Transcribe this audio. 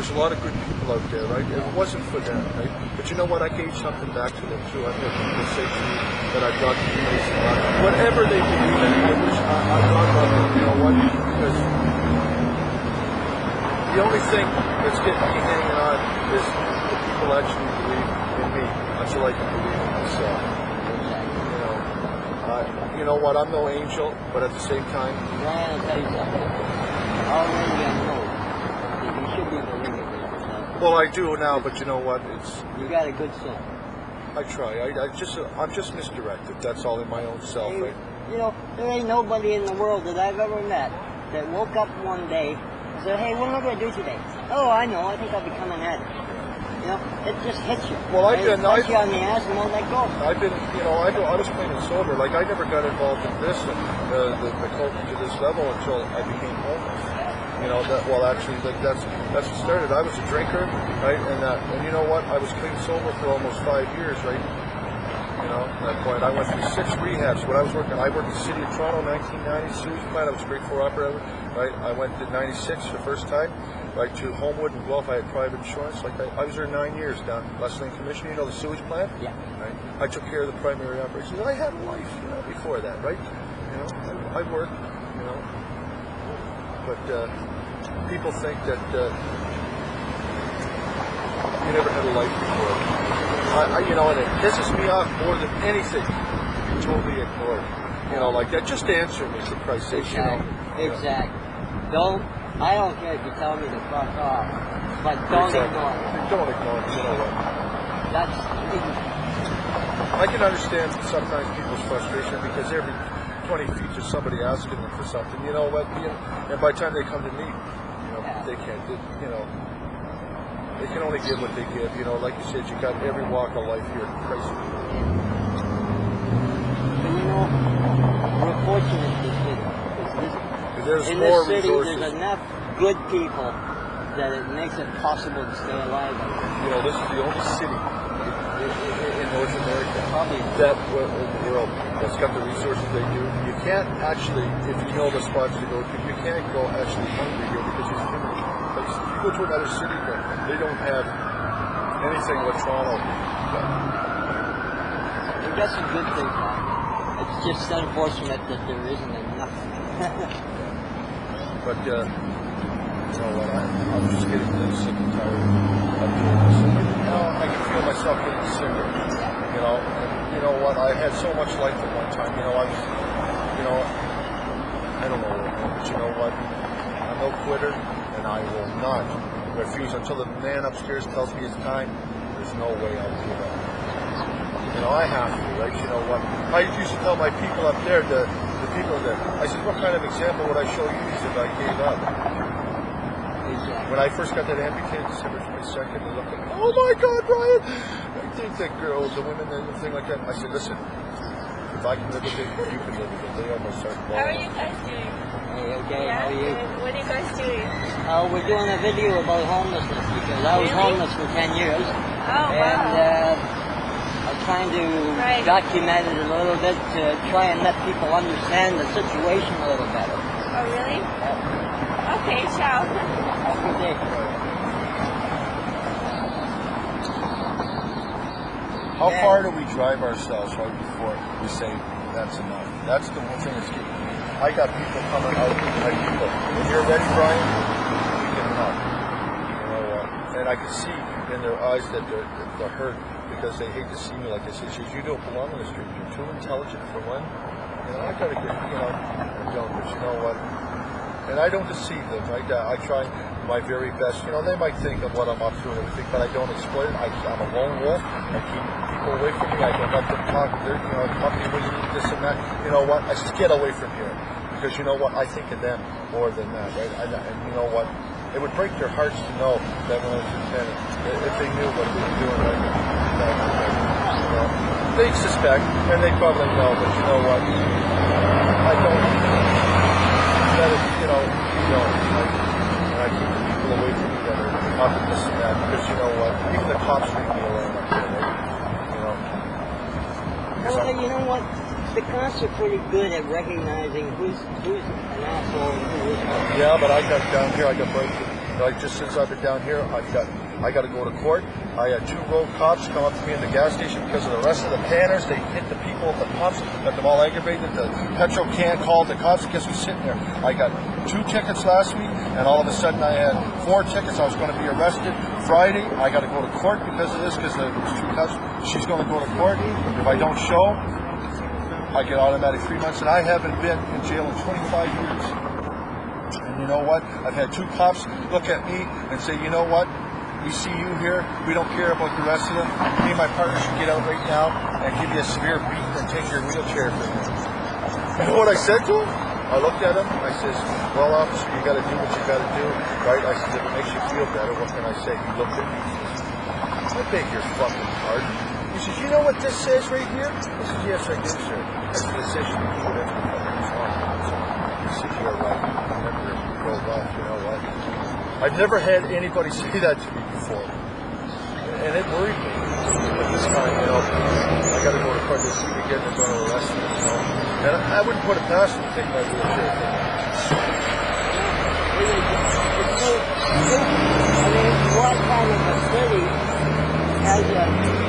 there's a lot of good people out there, right? If it wasn't for them, right? But you know what? I gave something back to them too. I've had people say to me that I've got to do this and that. Whatever they believe in, I wish I God love them. You know what? Because the only thing that's getting me hanging on is the people actually believe in me until I can believe in myself. You know what? I'm no angel, but at the same time, Bryan, I'll tell you something. Already I know that you should be believing in yourself. well, I do now, but you know what? You got a good soul. I try. I'm just misdirected. That's all in my own self. Hey, Right? you know, there ain't nobody in the world that I've ever met that woke up one day and said, hey, what am I going to do today? Oh, I know. I think I'll become an addict. You know, it just hits you. Well, It punch you on the ass and won't let go. I've been, I was clean and sober. Like, I never got involved in this, the coping to this level until I became homeless. You know, actually, like, that's what started. I was a drinker, right? And you know what? I was clean sober for almost 5 years, right? You know, at that point, I went through 6 rehabs. When I worked in the city of Toronto, 1990, sewage plant. I was a grade 4 operator, right? I went to 96 the first time. Right, to Homewood and Guelph, I had private insurance. Like I was there 9 years down Wesleyan Commission. You know the sewage plant? Yeah. Right. I took care of the primary operations. I had a life, before that, right? You know, I worked, But people think that you never had a life before. And it pisses me off more than anything. You totally ignore it. You know, like that. Just answer me, for Christ's sake. Exactly. I don't care if you tell me to fuck off, but don't ignore it. Don't ignore it. You know what? I can understand sometimes people's frustration because every 20 feet there's somebody asking them for something. You know what? And by the time they come to me, they can't. They can only give what they give. You know, like you said, you got every walk of life here. Christ. But we're fortunate this city. There's in more this city, resources. there's enough good people that it makes it possible to stay alive. This is the only city in North America Probably in the world that's got the resources they do. You can't actually, if you know the spots to go to, you can't go actually hungry here because there's too many places. If you go to another city, they don't have anything like Toronto. We got some good things on. It's just unfortunate that there isn't enough. But, you know what, I'm just getting sick and tired of doing this. I can feel myself getting sicker, and you know what, I had so much life at one time, I was, I don't know, but you know what, I'm no quitter, and I will not refuse until the man upstairs tells me it's time. There's no way I'll give up. I have to, right? You know what, I used to tell my people up there, the people there, I said, what kind of example would I show you if I gave up? When I first got that amputated December 22nd, they looked at me, oh my God, Bryan! I think that girls, the women, and everything like that. I said, listen, if I can live with it, you can live with it. They almost started falling. How are you guys doing? Hey, okay, Yeah, how are you? good. What are you guys doing? We're doing a video about homelessness because I was homeless for 10 years. Oh, and, wow. I'm trying to document it a little bit to try and let people understand the situation a little better. Oh, really? Okay, ciao. Have a good day. How far do we drive ourselves right before we say that's enough? That's the one thing that's keeping me. I got people coming out, like people, when you're ready, Bryan, we can help. And I can see in their eyes that they're hurt because they hate to see me like I said. You don't belong on the street. You're too intelligent for one. I gotta get, I don't, but you know what? And I don't deceive them. I try my very best. They might think of what I'm up to and everything, but I don't exploit it. I'm a lone wolf. I keep people away from me. I don't let them talk. They're, company, what you need, this and that. You know what? I just get away from here. Because you know what? I think of them more than that, right? And you know what? It would break their hearts to know that when I was lieutenant, if they knew what we were doing right now, they suspect, and they probably know, but you know what? I don't let it, and I keep the people away from each other, up and this and that, because you know what? Even the cops leave me alone up there, right? Well, you know what? The cops are pretty good at recognizing who's an asshole and who isn't. Yeah, but I got down here, I got breakthrough. Like just since I've been down here, I got to go to court. I had 2 road cops come up to me in the gas station because of the rest of the panners. They hit the people at the pumps, got them all aggravated. The petrol can called the cops. Guess who's sitting there? I got 2 tickets last week, and all of a sudden I had 4 tickets. I was going to be arrested Friday. I got to go to court because of this, because there's 2 cops. She's going to go to court. If I don't show, I get automatic 3 months, and I haven't been in jail in 25 years. And you know what? I've had 2 cops look at me and say, you know what? We see you here. We don't care about the rest of them. Me and my partner should get out right now and give you a severe beat and take your wheelchair from you. You know what I said to him? I looked at him. I says, well, officer, you got to do what you got to do, right? I said, if it makes you feel better, what can I say? He looked at me. He says, I beg your fucking pardon. He says, you know what this says right here? I said, yes, I do, sir. I said, it says you can do whatever the fuck you want. He said, you're right. I never drove off. You know what? I've never had anybody say that to me before. And it worried me. But this time, you know, I got to go to court. They see me again, they're going to arrest me, you know. And I wouldn't put it past them to take my wheelchair from me. I mean, what kind of a city has a